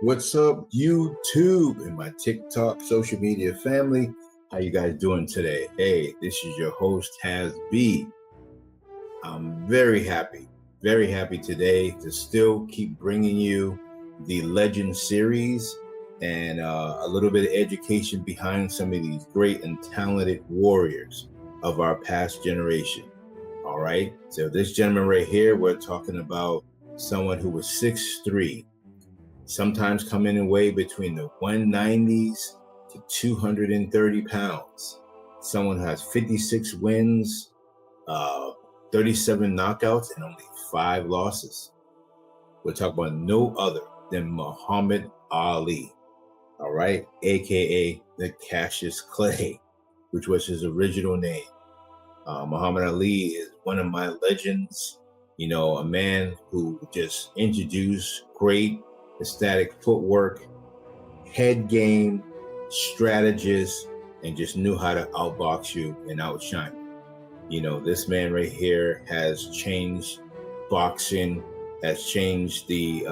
What's up, YouTube and my TikTok social media family? How you guys doing today? Hey, this is your host, Has B. I'm very happy today to still keep bringing you the Legend series and a little bit of education behind some of these great and talented warriors of our past generation. All right, so this gentleman right here, we're talking about someone who was 6'3", sometimes coming in weigh between the 190s to 230 pounds. Someone who has 56 wins, 37 knockouts, and only 5 losses. We're talking about no other than Muhammad Ali, all right, aka the Cassius Clay, which was his original name. Muhammad Ali is one of my legends, a man who just introduced great ecstatic footwork, head game, strategist, and just knew how to outbox you and outshine you. This man right here has changed boxing, has changed the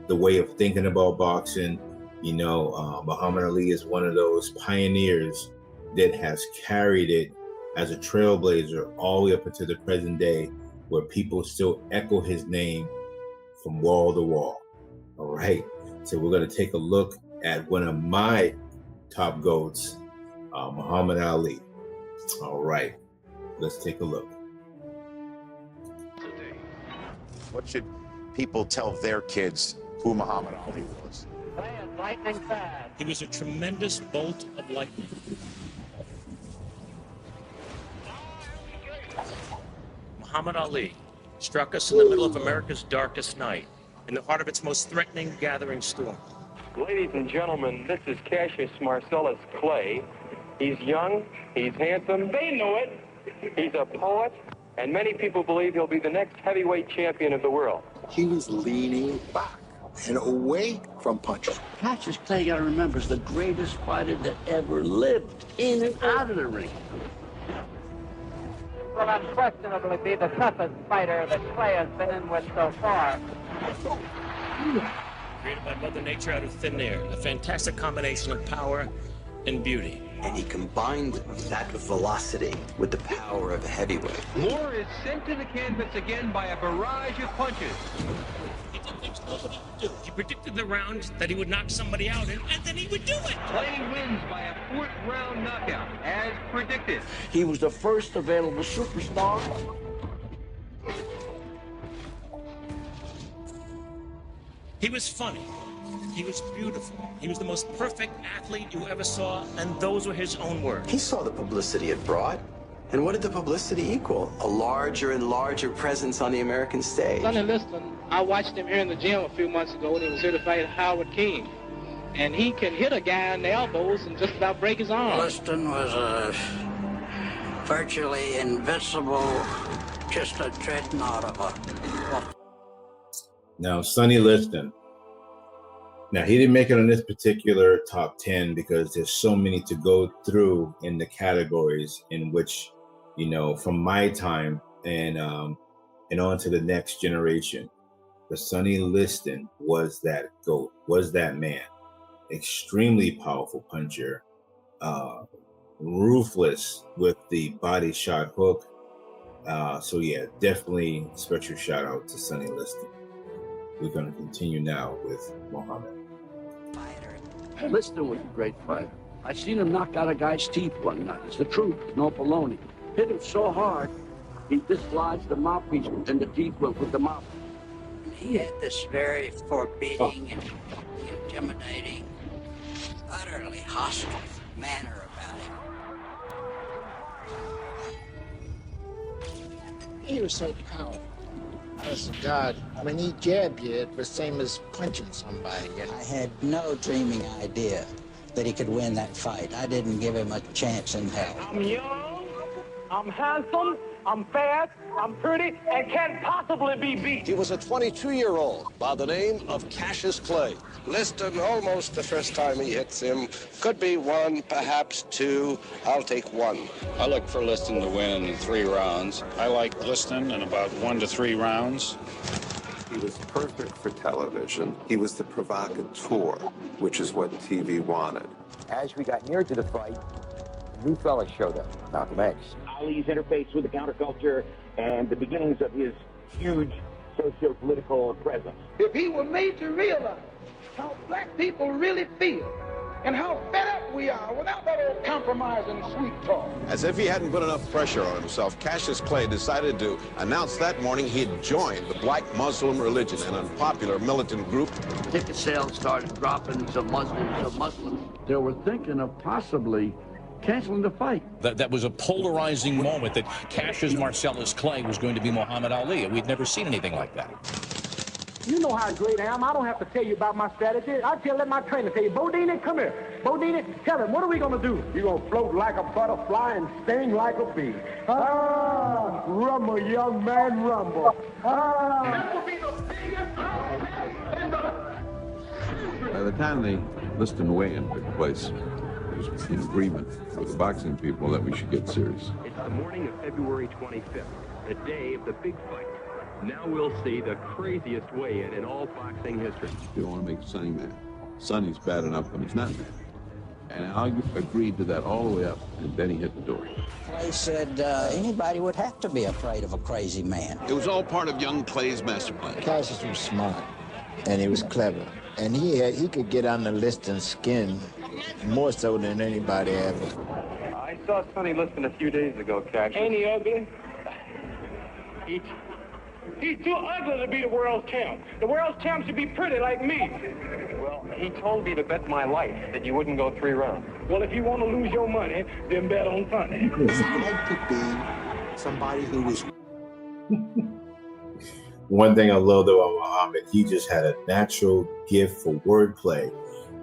way of thinking about boxing. Muhammad Ali is one of those pioneers that has carried it as a trailblazer all the way up into the present day, where people still echo his name from wall to wall. All right, so we're going to take a look at one of my top GOATs, Muhammad Ali. All right, let's take a look. What should people tell their kids who Muhammad Ali was? Lightning fast. He was a tremendous bolt of lightning. Muhammad Ali struck us in the middle of America's darkest night, in the heart of its most threatening gathering storm. Ladies and gentlemen, this is Cassius Marcellus Clay. He's young, he's handsome, they know it. He's a poet, and many people believe he'll be the next heavyweight champion of the world. He was leaning back and away from punches. Cassius Clay, you gotta remember, is the greatest fighter that ever lived, in and out of the ring. Will unquestionably be the toughest fighter that Clay has been in with so far. Created by Mother Nature out of thin air, a fantastic combination of power and beauty. And he combined that velocity with the power of a heavyweight. Moore is sent to the canvas again by a barrage of punches. He did things nobody would do. He predicted the round that he would knock somebody out, and then he would do it. Clay wins by a 4th round knockout, as predicted. He was the first available superstar. He was funny. He was beautiful. He was the most perfect athlete you ever saw, and those were his own words. He saw the publicity it brought. And what did the publicity equal? A larger and larger presence on the American stage. Sonny Liston, I watched him here in the gym a few months ago when he was here to fight Howard King. And he can hit a guy in the elbows and just about break his arm. Liston was a virtually invincible, just a dreadnought of a... Now, Sonny Liston. Now, he didn't make it on this particular top 10 because there's so many to go through in the categories in which, from my time and on to the next generation. But Sonny Liston was that GOAT, was that man. Extremely powerful puncher, ruthless with the body shot hook. So yeah, definitely special shout out to Sonny Liston. We're going to continue now with Muhammad. Liston was a great fighter. I seen him knock out a guy's teeth one night. It's the truth, no baloney. Hit him so hard, he dislodged the mouthpiece and the teeth went with the mouth. He had this very forbidding and intimidating, utterly hostile manner about him. He was so powerful. Honest to God, when he jabbed you, it was the same as punching somebody. I had no dreaming idea that he could win that fight. I didn't give him a chance in hell. I'm young, I'm handsome, I'm fast, I'm pretty, and can't possibly be beat. He was a 22-year-old by the name of Cassius Clay. Liston, almost the first time he hits him. Could be 1, perhaps 2. I'll take 1. I look for Liston to win in 3 rounds. I like Liston in about 1 to 3 rounds. He was perfect for television. He was the provocateur, which is what TV wanted. As we got near to the fight, a new fella showed up, Malcolm X. Ali's interface with the counterculture and the beginnings of his huge socio-political presence. If he were made to realize how black people really feel and how fed up we are without that old compromise and sweet talk. As if he hadn't put enough pressure on himself, Cassius Clay decided to announce that morning he'd joined the Black Muslim religion, an unpopular militant group. Ticket sales started dropping to Muslims. They were thinking of possibly canceling the fight. That was a polarizing moment, that Cassius Marcellus Clay was going to be Muhammad Ali. We'd never seen anything like that. You know how great I am. I don't have to tell you about my strategy. Let my trainer tell you. Bodine, come here. Bodine, tell him, what are we going to do? You're going to float like a butterfly and sting like a bee. Ah, rumble, young man, rumble. Ah. That will be the biggest By the time the Liston weigh-in took place, it was in agreement with the boxing people that we should get serious. It's the morning of February 25th, the day of the big fight. Now we'll see the craziest weigh-in in all boxing history. You don't want to make Sonny mad. Sonny's bad enough when he's not mad. And I agreed to that all the way up, and then he hit the door. Clay said anybody would have to be afraid of a crazy man. It was all part of young Clay's master plan. Cassius was smart, and he was clever. And he could get under Liston's skin more so than anybody ever. I saw Sonny Liston a few days ago, Cash. Ain't he ugly? He's too ugly to be the world champ. The world champ should be pretty like me. Well, he told me to bet my life that you wouldn't go 3 rounds. Well, if you want to lose your money, then bet on Sonny. Had to be somebody who was... One thing I loved about Muhammad, he just had a natural gift for wordplay.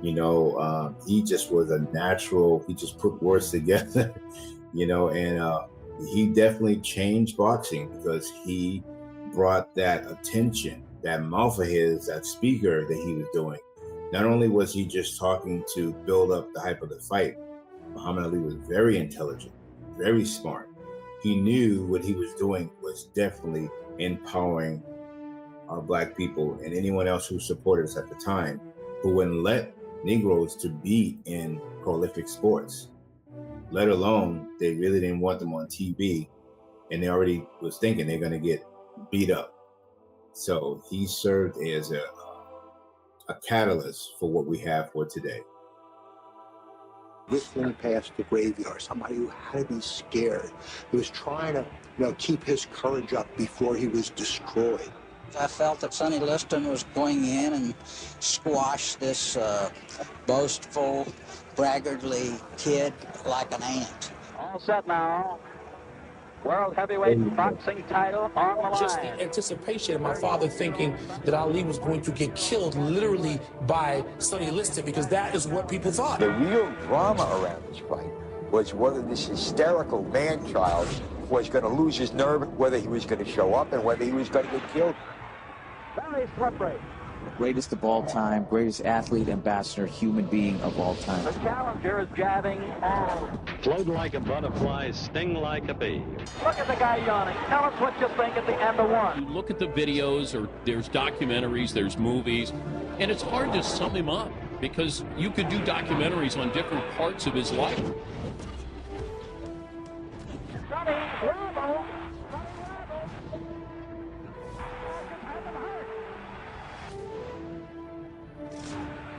You know, he just was a natural, he just put words together, you know, and he definitely changed boxing because he brought that attention, that mouth of his, that speaker that he was doing. Not only was he just talking to build up the hype of the fight, Muhammad Ali was very intelligent, very smart. He knew what he was doing was definitely empowering our Black people and anyone else who supported us at the time, who wouldn't let Negroes to be in prolific sports, let alone they really didn't want them on TV, and they already was thinking they're going to get beat up. So he served as a catalyst for what we have for today. Whistling past the graveyard, somebody who had to be scared, who was trying to, keep his courage up before he was destroyed. I felt that Sonny Liston was going in and squash this boastful, braggartly kid like an ant. All set now. World heavyweight boxing title on the line. Just the anticipation of my father thinking that Ali was going to get killed literally by Sonny Liston, because that is what people thought. The real drama around this fight was whether this hysterical man-child was going to lose his nerve, whether he was going to show up, and whether he was going to get killed. Very slippery. Greatest of all time, greatest athlete, ambassador, human being of all time. The challenger is jabbing on. Float like a butterfly, sting like a bee. Look at the guy yawning. Tell us what you think at the end of one. You look at the videos, or there's documentaries, there's movies, and it's hard to sum him up because you could do documentaries on different parts of his life. Sonny, bravo.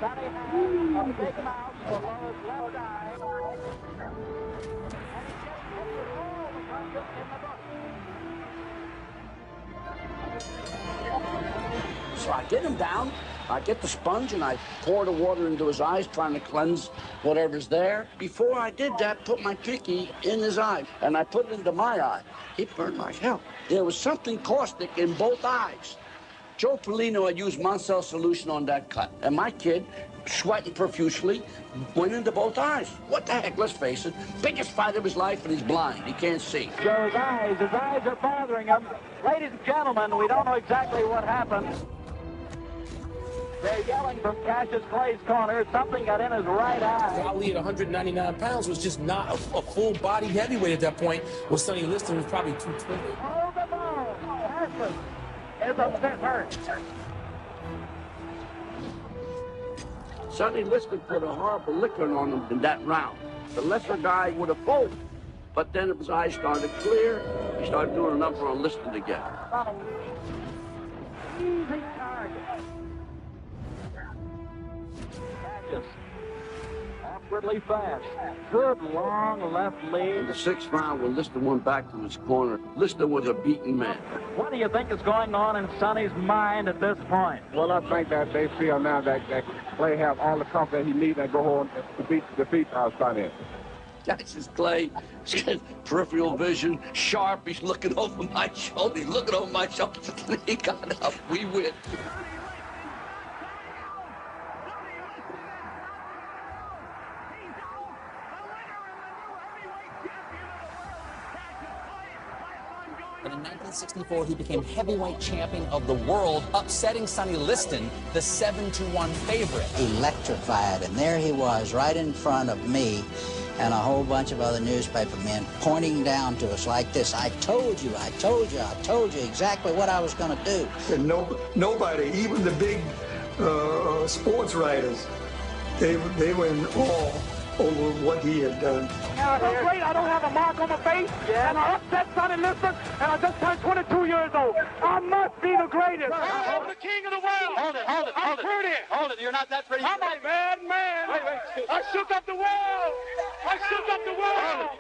Sonny has a big mouth for low dive. So I get him down, I get the sponge and I pour the water into his eyes, trying to cleanse whatever's there. Before I did that, put my pinky in his eye, and I put it into my eye. It burned like hell. There was something caustic in both eyes. Joe Polino had used Moncel solution on that cut, and my kid, sweating profusely, went into both eyes. What the heck, let's face it, biggest fight of his life, and he's blind, he can't see. Joe's eyes, his eyes are bothering him. Ladies and gentlemen, we don't know exactly what happened. They're yelling from Cassius Clay's corner. Something got in his right eye. Ali at 199 pounds was just not a full body heavyweight at that point. Well, Sonny Liston was probably 220. Hold the ball. Harrison. It's upset her. Sonny Liston put a horrible licking on him in that round. The lesser guy would have folded. But then his eyes started clear. He started doing a number on Liston again. Easy target. Just awkwardly fast. Good long left In leg. the sixth round, when Liston went back to his corner, Liston was a beaten man. What do you think is going on in Sonny's mind at this point? Well, I think that they feel now that Clay have all the confidence he needs and go on to defeat Sonny. Cassius Clay, he's got peripheral vision, sharp. He's looking over my shoulder. He's looking over my shoulder. He got up. We win. And in 1964, he became heavyweight champion of the world, upsetting Sonny Liston, the 7-1 favorite. Electrified, and there he was right in front of me and a whole bunch of other newspaper men pointing down to us like this. I told you exactly what I was going to do. And nobody, even the big sports writers, they were in awe over what he had done. So great, I don't have a mark on my face, and I upset Sonny Liston, and I just turned 22 years old. I must be the greatest. I'm the king of the world. Hold it. I'm pretty. Hold it, you're not that pretty. I'm a bad man. Wait. I shook up the world.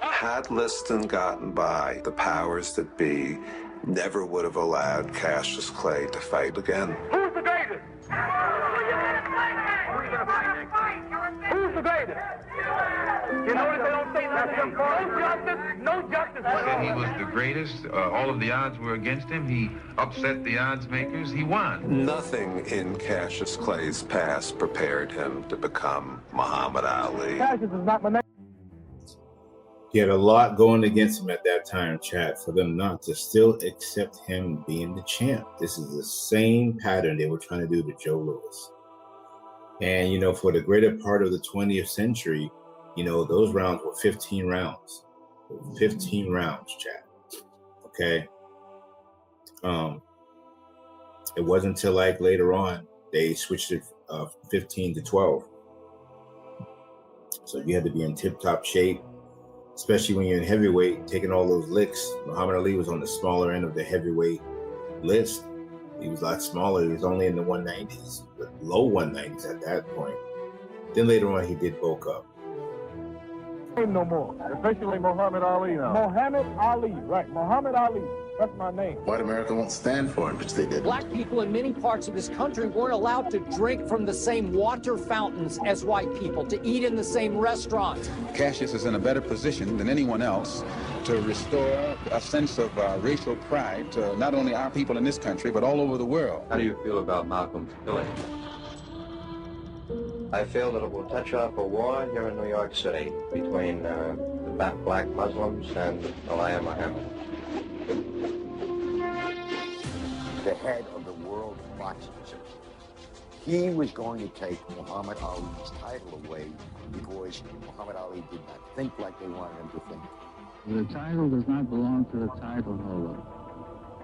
Had Liston gotten by, the powers that be never would have allowed Cassius Clay to fight again. Who's the greatest? Who's the greatest? You notice they don't say nothing. No justice. Said he was the greatest. All of the odds were against him. He upset the odds makers. He won. Nothing in Cassius Clay's past prepared him to become Muhammad Ali. Cassius is not my name. He had a lot going against him at that time, chat, for them not to still accept him being the champ. This is the same pattern they were trying to do to Joe Louis. And, you know, for the greater part of the 20th century, you know, those rounds were 15 rounds. 15 rounds, chat. Okay? It wasn't until like later on they switched it 15 to 12. So you had to be in tip-top shape, especially when you're in heavyweight, taking all those licks. Muhammad Ali was on the smaller end of the heavyweight list. He was a lot smaller. He was only in the 190s, the low 190s at that point. Then later on, he did bulk up. No more. Officially Muhammad Ali now. Muhammad Ali, right. Muhammad Ali. That's my name. White America won't stand for it, which they did. Black people in many parts of this country weren't allowed to drink from the same water fountains as white people, to eat in the same restaurants. Cassius is in a better position than anyone else to restore a sense of racial pride to not only our people in this country, but all over the world. How do you feel about Malcolm's killing? I feel that it will touch off a war here in New York City between the black Muslims and Elijah Muhammad. The head of the World Boxing Association. He was going to take Muhammad Ali's title away because Muhammad Ali did not think like they wanted him to think. The title does not belong to the title holder.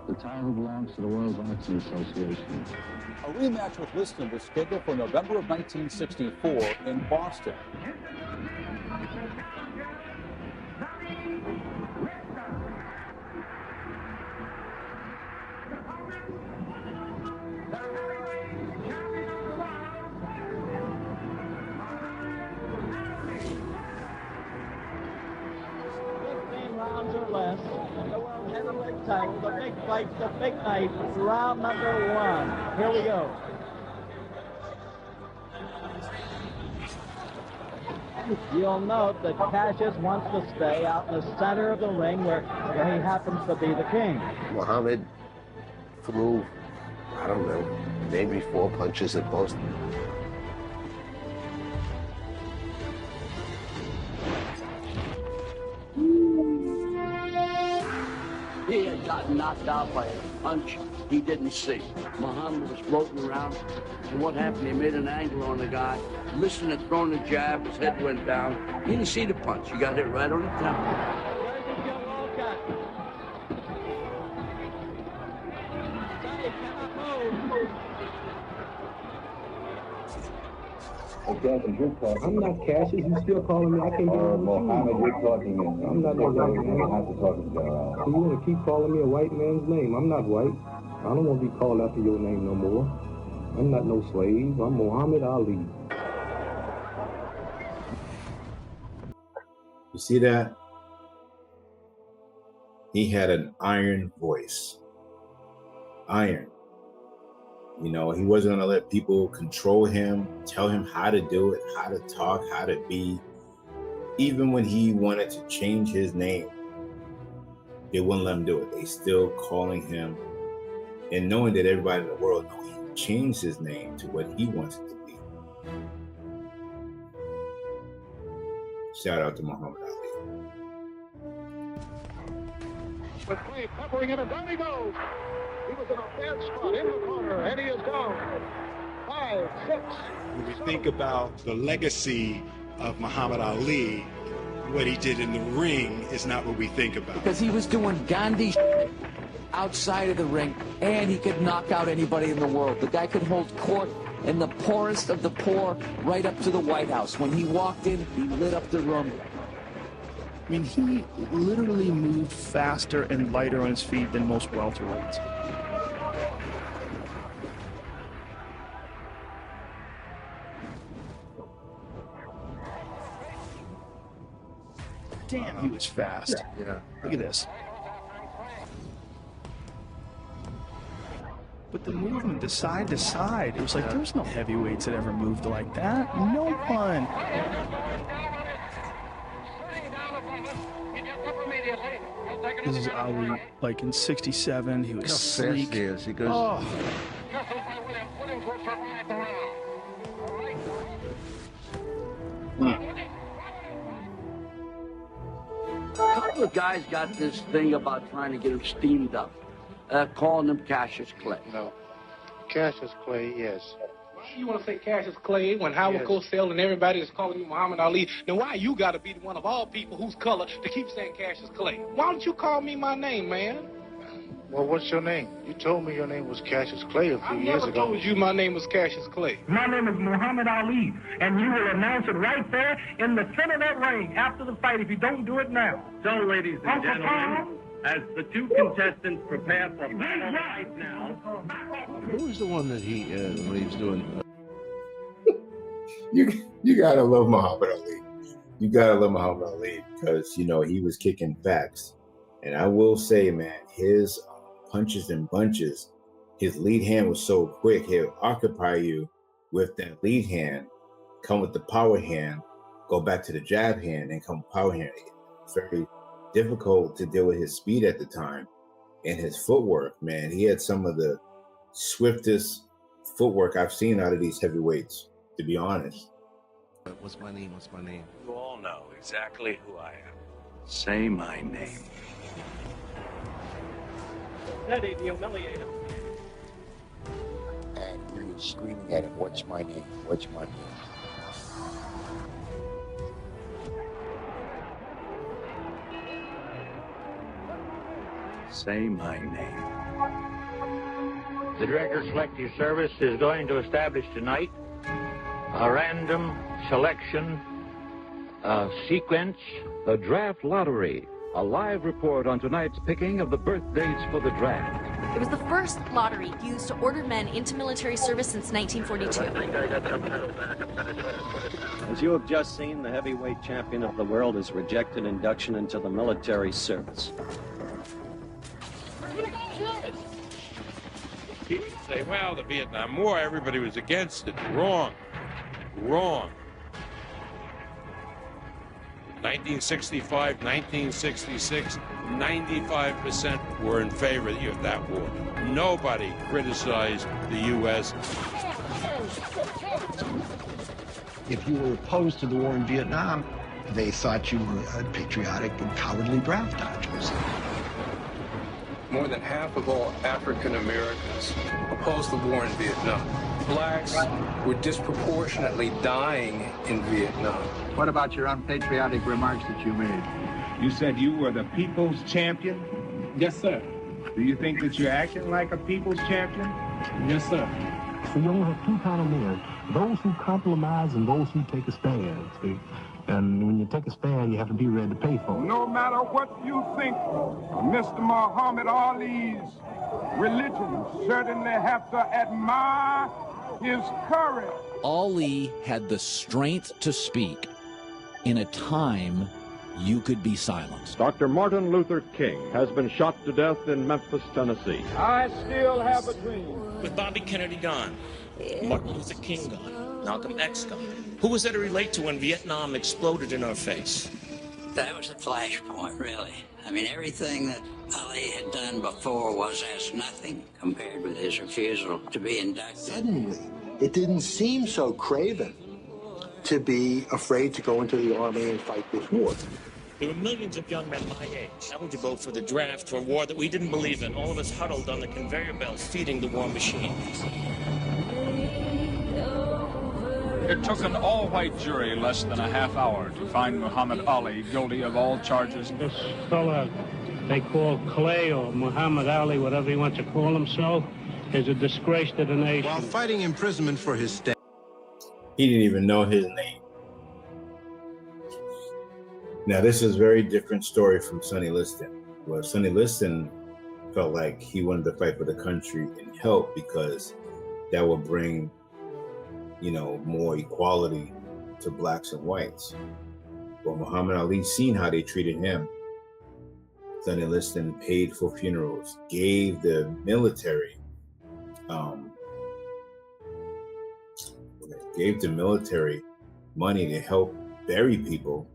The title belongs to the World Boxing Association. A rematch with Liston was scheduled for November of 1964 in Boston. Title, the big fight, the big night, round number 1. Here we go. You'll note that Cassius wants to stay out in the center of the ring where he happens to be the king. Muhammad threw, I don't know, maybe 4 punches at Boston. He had gotten knocked out by a punch he didn't see. Muhammad was floating around, and what happened, he made an angle on the guy. Liston had thrown a jab, his head went down. He didn't see the punch. He got hit right on the temple. I'm not Cassius. You still calling me? I can't get on with Muhammad, you're talking. I'm not no white man. You have to talk to General. So you want to keep calling me a white man's name? I'm not white. I don't want to be called after your name no more. I'm not no slave. I'm Muhammad Ali. You see that? He had an iron voice. Iron. You know, he wasn't going to let people control him, tell him how to do it, how to talk, how to be. Even when he wanted to change his name, they wouldn't let him do it. They still calling him, and knowing that everybody in the world knows he changed his name to what he wants it to be. Shout out to Muhammad Ali. With Clay peppering him, and down he goes. He was in a bad spot in the corner, and he is down. 5, 6. When we think about the legacy of Muhammad Ali, what he did in the ring is not what we think about. Because he was doing Gandhi outside of the ring, and he could knock out anybody in the world. The guy could hold court in the poorest of the poor right up to the White House. When he walked in, he lit up the room. I mean, he literally moved faster and lighter on his feet than most welterweights. Damn, he was fast. Yeah. Look at this. But the movement, the side to side, it was like there's no heavyweights that ever moved like that. No one. This is Ali, like in '67. He was sleek. He is. He goes. Oh. A couple of guys got this thing about trying to get him steamed up, calling him Cassius Clay. No. Cassius Clay, yes. Why do you want to say Cassius Clay when Howard Cosell and everybody is calling you Muhammad Ali? Then why you got to be the one of all people whose color to keep saying Cassius Clay? Why don't you call me my name, man? Well, what's your name? You told me your name was Cassius Clay a few years ago. I never told you my name was Cassius Clay. My name is Muhammad Ali, and you will announce it right there in the center of that ring after the fight if you don't do it now. So, ladies and gentlemen, as the two contestants prepare for battle right now. Who was the one that when he was doing? You gotta love Muhammad Ali. You gotta love Muhammad Ali because, you know, he was kicking backs. And I will say, man, his punches and bunches, his lead hand was so quick. He'll occupy you with that lead hand, come with the power hand, go back to the jab hand, and come power hand. It's very difficult to deal with his speed at the time and his footwork, man. He had some of the swiftest footwork I've seen out of these heavyweights, to be honest. What's my name? What's my name? You all know exactly who I am. Say my name. Steady, the humiliator. And he was screaming at him, "What's my name? What's my name?" Say my name. The Director Selective Service is going to establish tonight a random selection sequence, The Draft Lottery, a live report on tonight's picking of the birth dates for the draft. It was the first lottery used to order men into military service since 1942. As you have just seen, the heavyweight champion of the world has rejected induction into the military service. People say, well, the Vietnam War, everybody was against it. Wrong. Wrong. 1965, 1966, 95% were in favor of that war. Nobody criticized the U.S. If you were opposed to the war in Vietnam, they thought you were patriotic and cowardly draft dodgers. More than half of all African Americans opposed the war in Vietnam. Blacks were disproportionately dying in Vietnam. What about your unpatriotic remarks that you made? You said you were the people's champion? Yes, sir. Do you think that you're acting like a people's champion? Yes, sir. So you only have two kind of men, those who compromise and those who take a stand, see? And when you take a stand, you have to be ready to pay for it. No matter what you think of Mr. Muhammad Ali's religion, you certainly have to admire his courage. Ali had the strength to speak in a time you could be silenced. Dr. Martin Luther King has been shot to death in Memphis, Tennessee. I still have a dream. With Bobby Kennedy gone, Martin Luther King gone, Malcolm X gone, who was there to relate to when Vietnam exploded in our face? That was a flashpoint, really. I mean, everything that Ali had done before was as nothing compared with his refusal to be inducted. Suddenly, it didn't seem so craven to be afraid to go into the army and fight this war. There were millions of young men my age eligible for the draft for a war that we didn't believe in, all of us huddled on the conveyor belts feeding the war machine. It took an all-white jury less than a half hour to find Muhammad Ali guilty of all charges. This fella they call Clay or Muhammad Ali, whatever he wants to call himself, is a disgrace to the nation. While fighting imprisonment for his stand. He didn't even know his name. Now, this is a very different story from Sonny Liston. Well, Sonny Liston felt like he wanted to fight for the country and help because that would bring, you know, more equality to blacks and whites. Well, Muhammad Ali seen how they treated him. Sonny Liston paid for funerals, gave the military money to help bury people,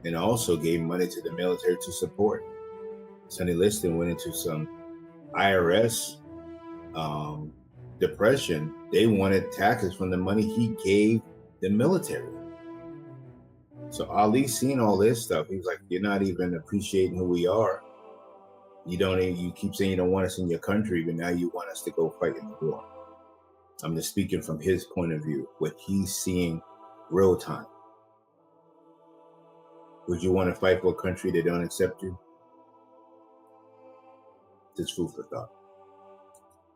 and also gave money to the military to support. Sonny Liston went into some IRS depression. They wanted taxes from the money he gave the military. So Ali seen all this stuff. He was like, "You're not even appreciating who we are. You keep saying you don't want us in your country, but now you want us to go fight in the war." I'm just speaking from his point of view, what he's seeing real time. Would you want to fight for a country that don't accept you? Just food for thought.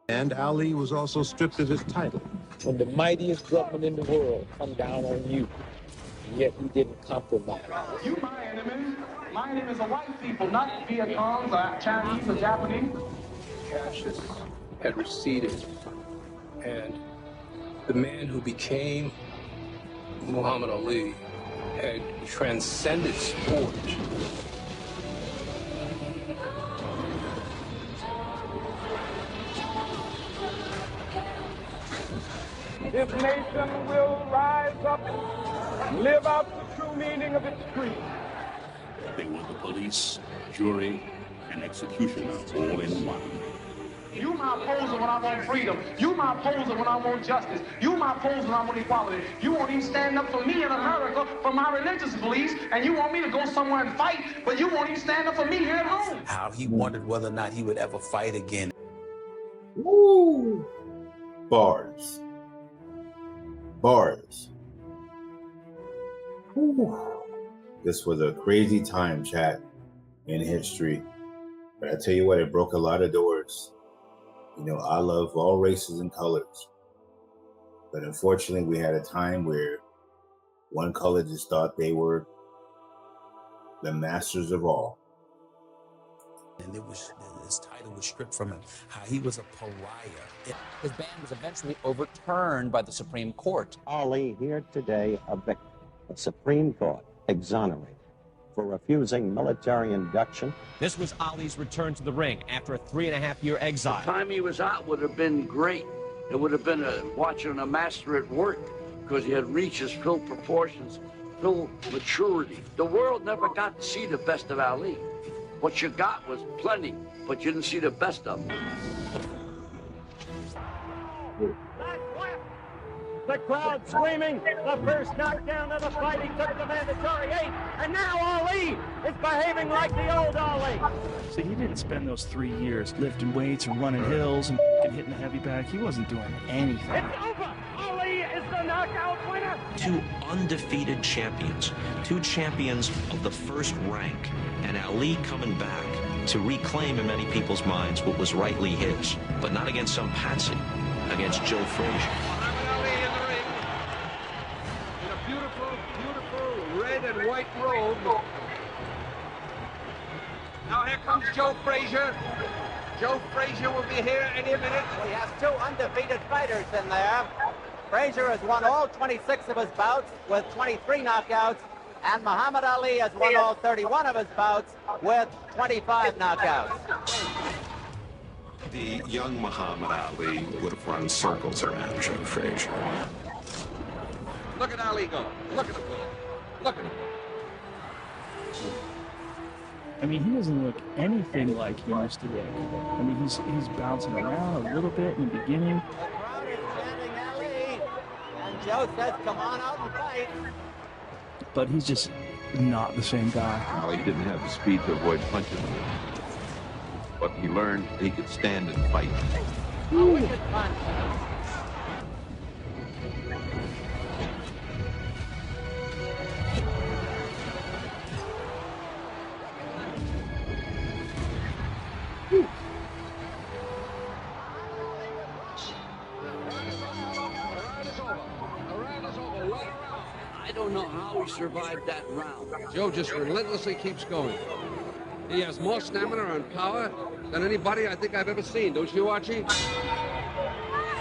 And Ali was also stripped of his title. When the mightiest government in the world come down on you, and yet you didn't compromise. You my enemy. My enemies are white people, not Vietnams or Chinese or Japanese. Cassius had receded, and the man who became Muhammad Ali had transcended sport. This nation will rise up and live out the true meaning of its creed. They were the police, jury, and executioner all in one. You my opposer when I want freedom. You my opposer when I want justice. You my opposer when I want equality. You won't even stand up for me in America for my religious beliefs, and you want me to go somewhere and fight, but you won't even stand up for me here at home. How he wondered whether or not he would ever fight again. Woo! Bars. Woo. This was a crazy time, chat, in history. But I tell you what, it broke a lot of doors. You know, I love all races and colors. But unfortunately, we had a time where one color just thought they were the masters of all. And his title was stripped from him. How he was a pariah. His ban was eventually overturned by the Supreme Court. Ali here today a victim. The Supreme Court exonerated for refusing military induction. This was Ali's return to the ring after a 3.5-year exile. The time he was out would have been great. It would have been watching a master at work because he had reached his full proportions, full maturity. The world never got to see the best of Ali. What you got was plenty, but you didn't see the best of him. The crowd screaming, the first knockdown of the fight, he took the mandatory 8, and now Ali is behaving like the old Ali. See, he didn't spend those 3 years lifting weights and running hills and hitting the heavy bag. He wasn't doing anything. It's over! Ali is the knockout winner! 2 undefeated champions, 2 champions of the first rank, and Ali coming back to reclaim in many people's minds what was rightly his, but not against some patsy, against Joe Frazier. In a beautiful, beautiful red and white robe. Now here comes Joe Frazier. Joe Frazier will be here any minute. He has 2 undefeated fighters in there. Frazier has won all 26 of his bouts with 23 knockouts, and Muhammad Ali has won all 31 of his bouts with 25 knockouts. The young Muhammad Ali would have run circles around Joe Frazier. Look at Ali go. Look at him go. Look at him. I mean, he doesn't look anything like he used to look. I mean, he's bouncing around a little bit in the beginning. The crowd is chanting Ali, and Joe says, "Come on out and fight." But he's just not the same guy. Ali didn't have the speed to avoid punches, but he learned he could stand and fight. A wicked punch. I don't know how he survived that round. Joe just relentlessly keeps going. He has more stamina and power than anybody I think I've ever seen. Don't you, Archie? 15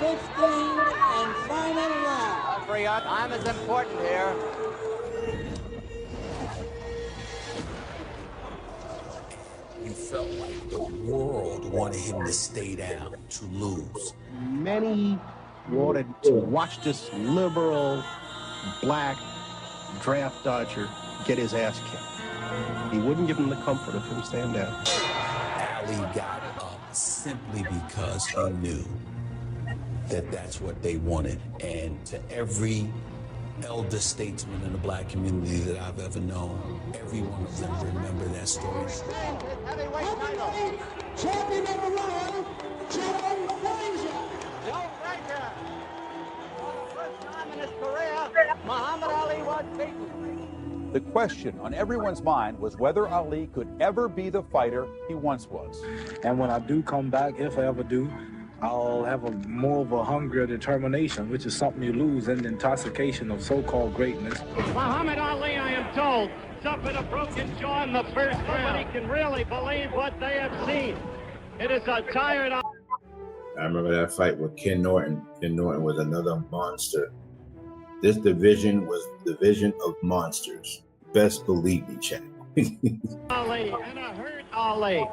and final round. Time is important here. You felt like the world wanted him to stay down, to lose. Many wanted to watch this liberal, black draft dodger get his ass kicked. He wouldn't give him the comfort of him staying down. Ali got up simply because he knew that that's what they wanted. And to every elder statesman in the black community that I've ever known, every one of them remember that story. Champion number 1, Joe Frazier. Joe Frazier. For the first time in his career, Muhammad Ali was beaten. The question on everyone's mind was whether Ali could ever be the fighter he once was. And when I do come back, if I ever do, I'll have more of a hunger, determination, which is something you lose in the intoxication of so-called greatness. Muhammad Ali, I am told, suffered a broken jaw in the first round. Nobody can really believe what they have seen. It is a tired... I remember that fight with Ken Norton. Ken Norton was another monster. This division was the division of monsters. Best believe me, Chad. Ali and a hurt Ali.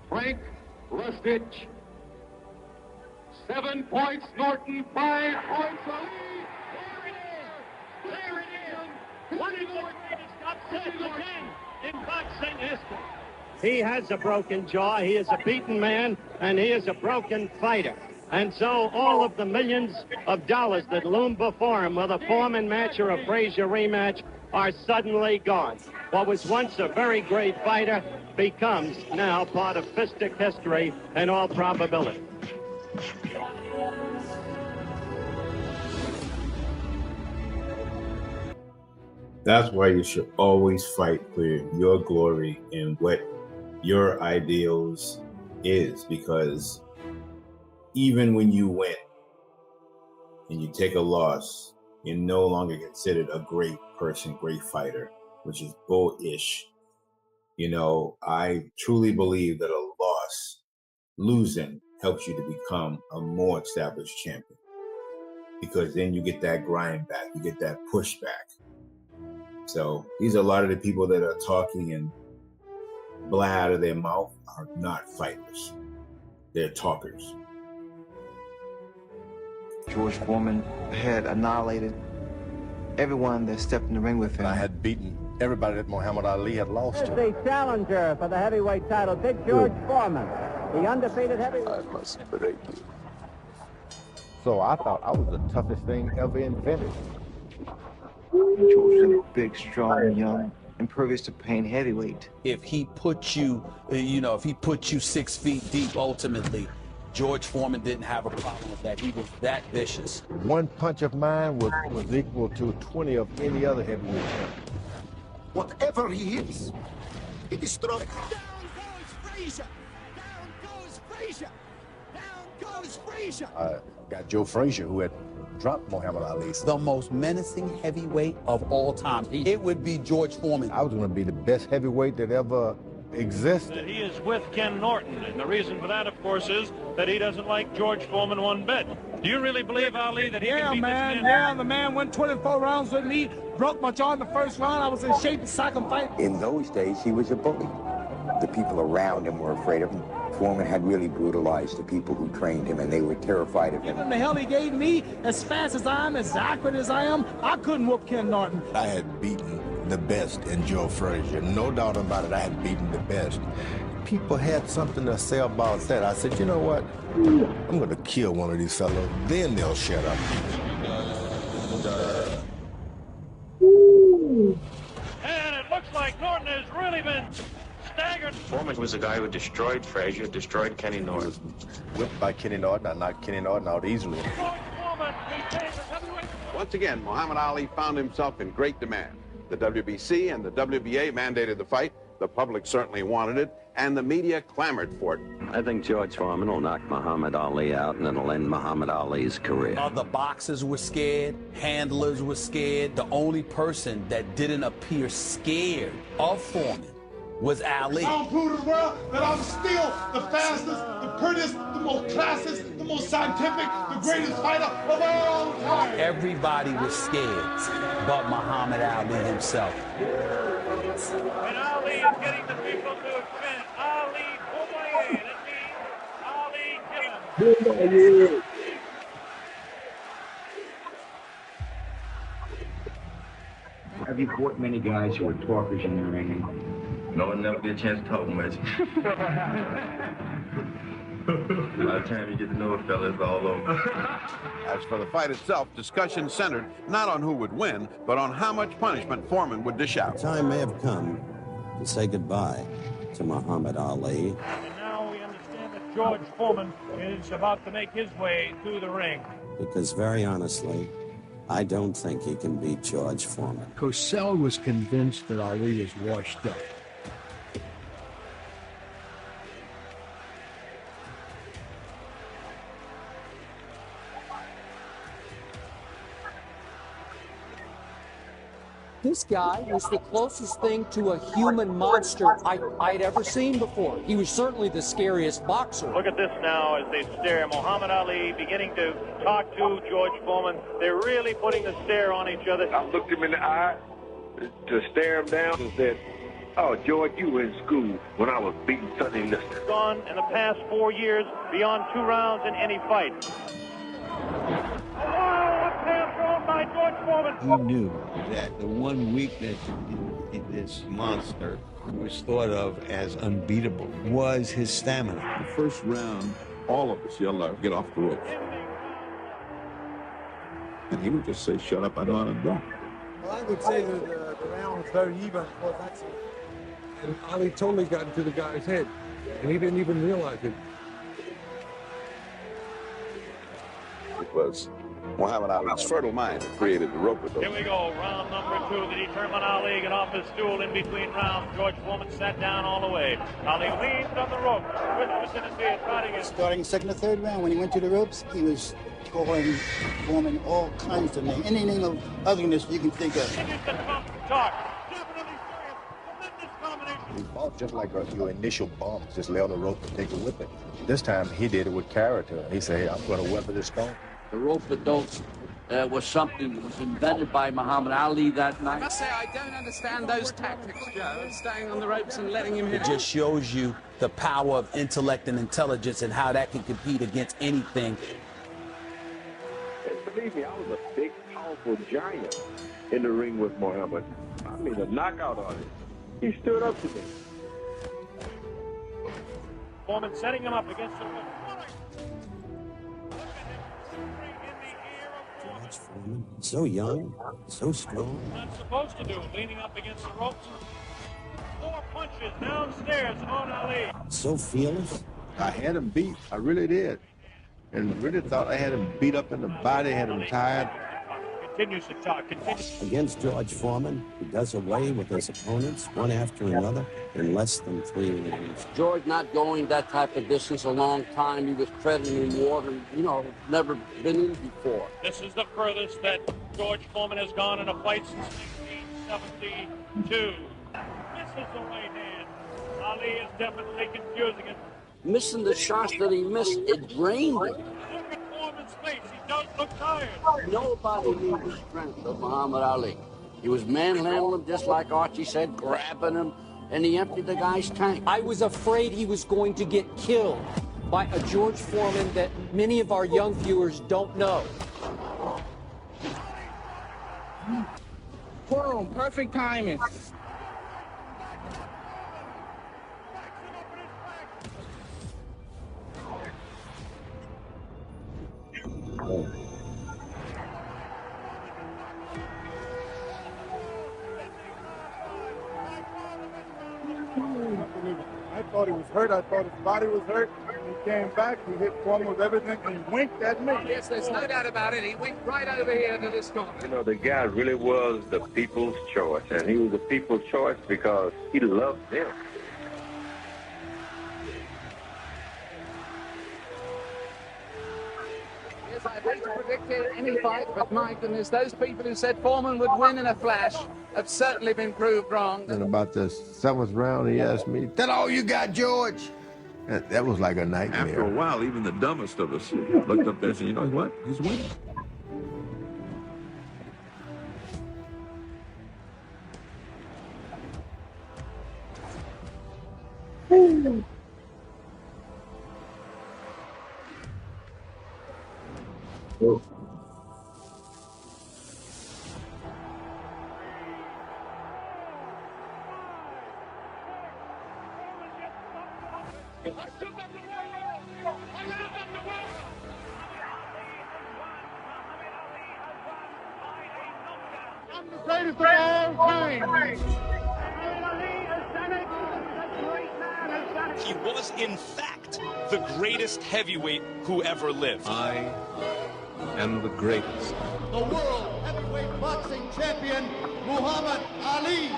Frank Rustich. 7 points, Norton. 5 points, Ali. There it is. One of the greatest upsets again in boxing history. He has a broken jaw, he is a beaten man, and he is a broken fighter. And so all of the millions of dollars that loom before him with a Foreman match or a Frazier rematch are suddenly gone. What was once a very great fighter becomes now part of fistic history in all probability. That's why you should always fight for your glory and what your ideals is, because even when you win and you take a loss, you're no longer considered a great person, great fighter, which is bullish. You know, I truly believe that a loss, losing, helps you to become a more established champion, because then you get that grind back, you get that push back. So these are a lot of the people that are talking and blah out of their mouth are not fighters. They're talkers. George Foreman had annihilated everyone that stepped in the ring with him. I had beaten everybody that Muhammad Ali had lost to. The challenger for the heavyweight title, Big George Foreman, the undefeated heavyweight. I must break you. So I thought I was the toughest thing ever invented. George was a big, strong, young, impervious to pain heavyweight. If he put you, if he put you 6 feet deep, ultimately, George Foreman didn't have a problem with that. He was that vicious. One punch of mine was equal to 20 of any other heavyweight champion. Whatever he hits, he destroys. Frazier! Down goes Frazier! Down goes Frazier! I got Joe Frazier, who had dropped Muhammad Ali. The most menacing heavyweight of all time. It would be George Foreman. I was going to be the best heavyweight that ever existed. He is with Ken Norton, and the reason for that, of course, is that he doesn't like George Foreman one bit. Do you really believe, Ali, that he can beat this man? Yeah, the man went 24 rounds with me, broke my jaw in the first round. I was in shape to sack him fight. In those days, he was a bully. The people around him were afraid of him. Foreman had really brutalized the people who trained him, and they were terrified of him. Given the hell he gave me, as fast as I am, as accurate as I am, I couldn't whoop Ken Norton. I had beaten the best in Joe Frazier. No doubt about it, I had beaten the best. People had something to say about that. I said, you know what? I'm going to kill one of these fellows, then they'll shut up. And it looks like Norton has really been staggered. Foreman was a guy who destroyed Frazier, destroyed Kenny Norton. Whipped by Kenny Norton. I knocked Kenny Norton out easily. Once again, Muhammad Ali found himself in great demand. The WBC and the WBA mandated the fight. The public certainly wanted it, and the media clamored for it. I think George Foreman will knock Muhammad Ali out, and it'll end Muhammad Ali's career. Other boxers were scared, handlers were scared. The only person that didn't appear scared of Foreman was Ali. I'll prove to the world that I'm still the fastest, the prettiest, the most classist, the most scientific, the greatest fighter of all time. Everybody was scared, but Muhammad Ali himself. And Ali is getting the people to admit Ali Boumaier. That means Ali Gillen. Have you fought many guys who were talkers in the ring? No, it'll never get a chance to talk much. By the time you get to know a fella, it's all over. As for the fight itself, discussion centered not on who would win, but on how much punishment Foreman would dish out. The time may have come to say goodbye to Muhammad Ali. And now we understand that George Foreman is about to make his way through the ring. Because very honestly, I don't think he can beat George Foreman. Cosell was convinced that Ali is washed up. This guy was the closest thing to a human monster I'd ever seen before. He was certainly the scariest boxer. Look at this now as they stare. Muhammad Ali beginning to talk to George Foreman. They're really putting the stare on each other. I looked him in the eye to stare him down and said, "Oh, George, you were in school when I was beating Sonny Liston." Gone in the past 4 years beyond 2 rounds in any fight. By George Foreman. He knew that the one weakness in this monster was thought of as unbeatable was his stamina. The first round, all of us yelled out, "Get off the ropes." And he would just say, "Shut up, I don't want to know." Well, I would say that the round was very even for that side. And Ali totally got into the guy's head, and he didn't even realize it. It was Muhammad Ali's fertile mind that created the rope with those. Here we go, round number 2. The determined Ali got off his stool in between rounds. George Foreman sat down all the way. Ali leaned on the rope. Starting second or third round, when he went to the ropes, he was calling Foreman all kinds of names. Anything of ugliness you can think of. He fought just like your initial bumps, just lay on the rope and take a whipping. This time he did it with character. He said, "Hey, I'm going to weather this storm." The rope-a-dope was something that was invented by Muhammad Ali that night. I must say, I don't understand those tactics, Joe, staying on the ropes and letting him hit. It just shows you the power of intellect and intelligence and how that can compete against anything. And believe me, I was a big, powerful giant in the ring with Muhammad. I mean, a knockout artist. He stood up to me. Foreman setting him up against the ring. George Foreman, so young, so strong. Not supposed to do, leaning up against the ropes. 4 punches downstairs on Ali. So fearless. I had him beat. I really did. And really thought I had him beat up in the body, had him tired. continues to talk, Against George Foreman, he does away with his opponents, one after another, in less than 3 rounds. George not going that type of distance a long time. He was treading in water, you know, never been in before. This is the furthest that George Foreman has gone in a fight since 1972. Misses the right hand. Ali is definitely confusing him. Missing the shots that he missed, it drained him. Look at Foreman's face. He does look tired. Nobody knew the strength of Muhammad Ali. He was manhandling him, just like Archie said, grabbing him, and he emptied the guy's tank. I was afraid he was going to get killed by a George Foreman that many of our young viewers don't know. Boom, perfect timing. I thought he was hurt. I thought his body was hurt. He came back. He hit Foreman with everything, and he winked at me. Yes, there's no doubt about it. He went right over here to this corner. You know, the guy really was the people's choice, and he was the people's choice because he loved them. Yes, I'd hate to predict any fight, but my goodness, those people who said Foreman would win in a flash have certainly been proved wrong. And about the 7th round, he asked me, "That all you got, George?" That was like a nightmare. After a while, even the dumbest of us looked up there and said, you know what? He's winning. I'm the greatest of all time. He was, in fact, the greatest heavyweight who ever lived. I am the greatest. The world heavyweight boxing champion, Muhammad Ali.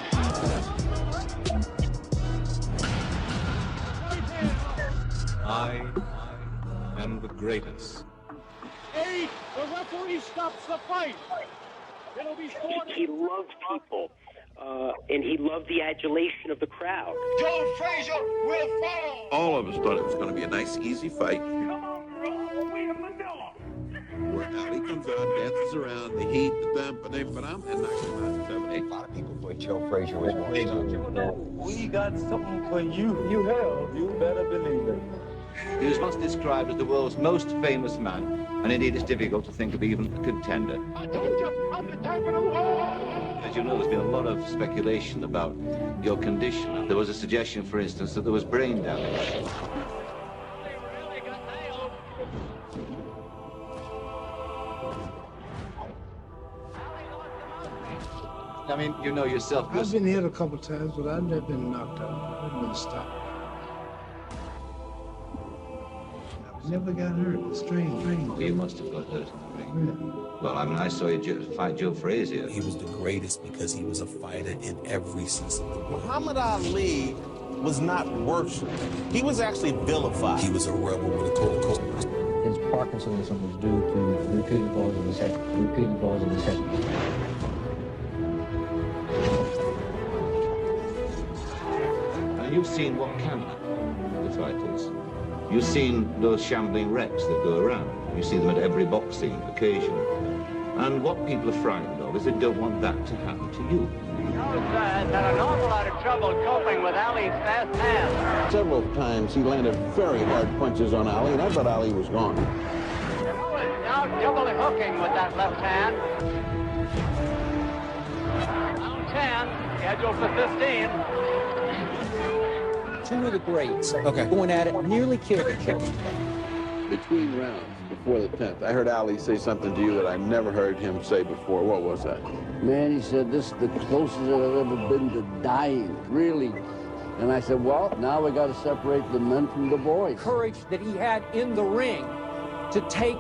I am the greatest. Hey, the referee stops the fight. It'll be He loved people, and he loved the adulation of the crowd. Joe Frazier will follow. All of us thought it was going to be a nice, easy fight. Where Ali comes out, dances around, the heat, the thump, and knocks him out 7-8. A lot of people thought Joe Frazier was one We got something for you. You have. You better believe it. He was once described as the world's most famous man, and indeed it's difficult to think of even a contender. I told you, I'm the type of the world. As you know, there's been a lot of speculation about your condition. There was a suggestion, for instance, that there was brain damage. I mean, you know yourself. I've been hit a couple times, but I've never been knocked out. I've been stopped. Never got hurt. Strange. Well, you must have got hurt in the ring. Yeah. Well, I mean, I saw you fight Joe Frazier. He was the greatest because he was a fighter in every season of the world. Muhammad Ali was not worshipped. He was actually vilified. He was a rebel with a total coat. His Parkinsonism was due to repeated balls in his head. Repeated balls in his head. And you've seen what can happen with fighters. You've seen those shambling wrecks that go around. You see them at every boxing occasion. And what people are frightened of is they don't want that to happen to you. Jones has had an awful lot of trouble coping with Ali's fast hands. Several times he landed very hard punches on Ali, and I thought Ali was gone. Now double hooking with that left hand. Round 10, scheduled for 15. Two of the greats going at it, nearly killed each other. Between rounds, before the 10th, I heard Ali say something to you that I never heard him say before. What was that? Man, he said, this is the closest I've ever been to dying, really. And I said, well, now we got to separate the men from the boys. Courage that he had in the ring to take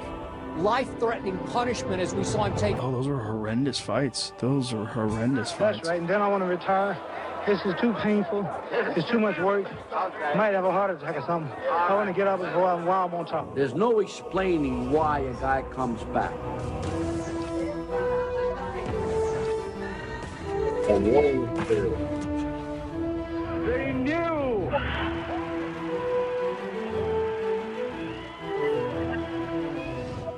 life-threatening punishment as we saw him take. Oh, those are horrendous fights. Those are horrendous fights. That's right, and then I want to retire. This is too painful. It's too much work. Might have a heart attack or something. I want to get up and go out while I'm on top. There's no explaining why a guy comes back. They knew.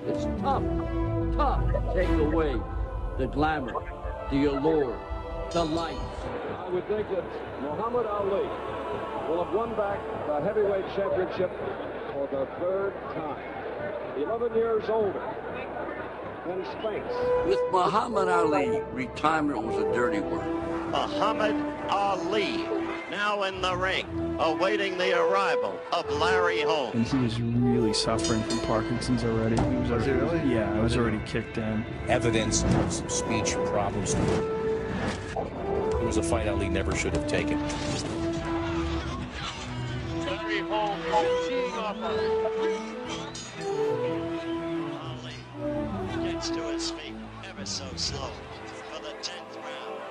It's tough to take away the glamour, the allure, the lights. I would think that Muhammad Ali will have won back the heavyweight championship for the third time. 11 years older than Spinks. With Muhammad Ali, retirement was a dirty word. Muhammad Ali, now in the ring, awaiting the arrival of Larry Holmes. And he was really suffering from Parkinson's already. Was he really? Yeah, it was already kicked in. Evidence of some speech problems. It was a fight Ali never should have taken. Larry Holmes is teeing off on Ali gets to his feet ever so slowly for the 10th round.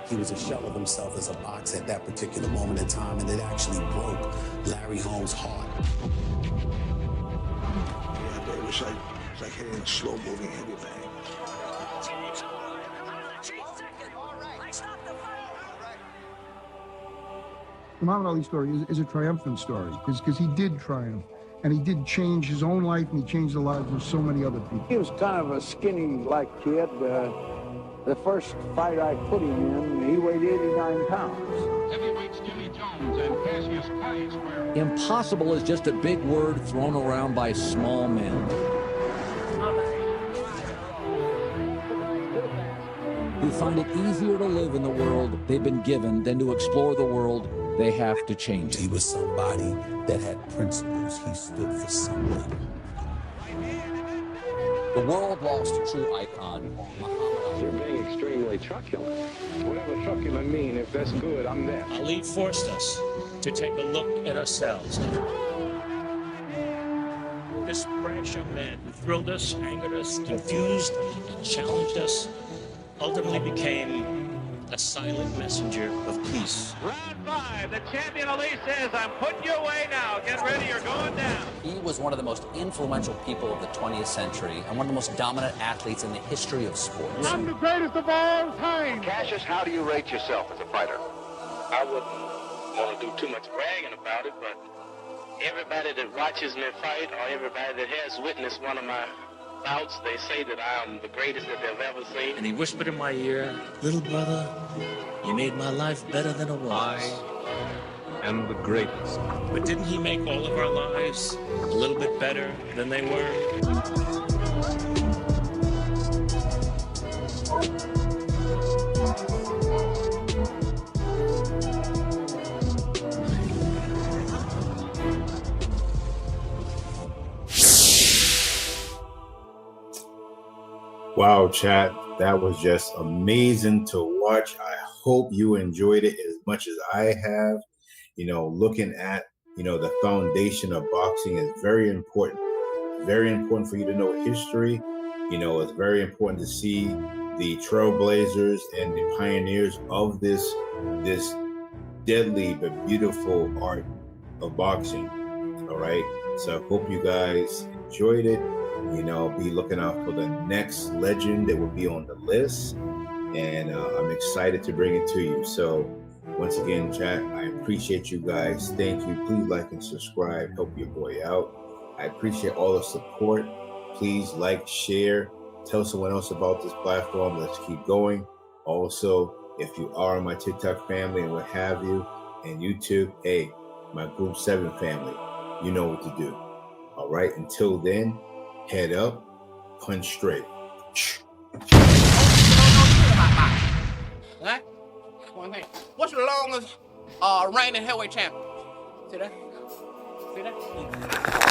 He was a shell of himself as a boxer at that particular moment in time, and it actually broke Larry Holmes' heart. Yeah, it was like hitting a slow-moving heavy bag. The Muhammad Ali story is a triumphant story because he did triumph, and he did change his own life, and he changed the lives of so many other people. He was kind of a skinny-like kid. The first fight I put him in, he weighed 89 pounds. Heavyweights Jimmy Jones and Cassius Clay square. Impossible is just a big word thrown around by small men. Who find it easier to live in the world they've been given than to explore the world they have to change. He was somebody that had principles. He stood for something. The world lost a true icon. You're being extremely truculent. Whatever truculent mean, if that's good, I'm there. Ali forced us to take a look at ourselves. This brash young man who thrilled us, angered us, confused, and challenged us, ultimately became a silent messenger of peace. Round 5, the champion Ali says, I'm putting you away now. Get ready, you're going down. He was one of the most influential people of the 20th century and one of the most dominant athletes in the history of sports. I'm the greatest of all time. Cassius, how do you rate yourself as a fighter? I wouldn't want to do too much bragging about it, but everybody that watches me fight or everybody that has witnessed one of my bouts, they say that I am the greatest that they've ever seen. And he whispered in my ear, little brother, you made my life better than it was. I am the greatest. But didn't he make all of our lives a little bit better than they were? Wow, chat, that was just amazing to watch. I hope you enjoyed it as much as I have. You know, looking at, the foundation of boxing is very important. Very important for you to know history. It's very important to see the trailblazers and the pioneers of this deadly but beautiful art of boxing. All right. So I hope you guys enjoyed it. Be looking out for the next legend that will be on the list. And I'm excited to bring it to you. So once again, chat, I appreciate you guys. Thank you. Please like and subscribe. Help your boy out. I appreciate all the support. Please like, share, tell someone else about this platform. Let's keep going. Also, if you are in my TikTok family and what have you, and YouTube, hey, my Group 7 family, you know what to do. All right. Until then, head up, punch straight. Right? One thing. What's the longest reigning heavyweight champion? See that? See that?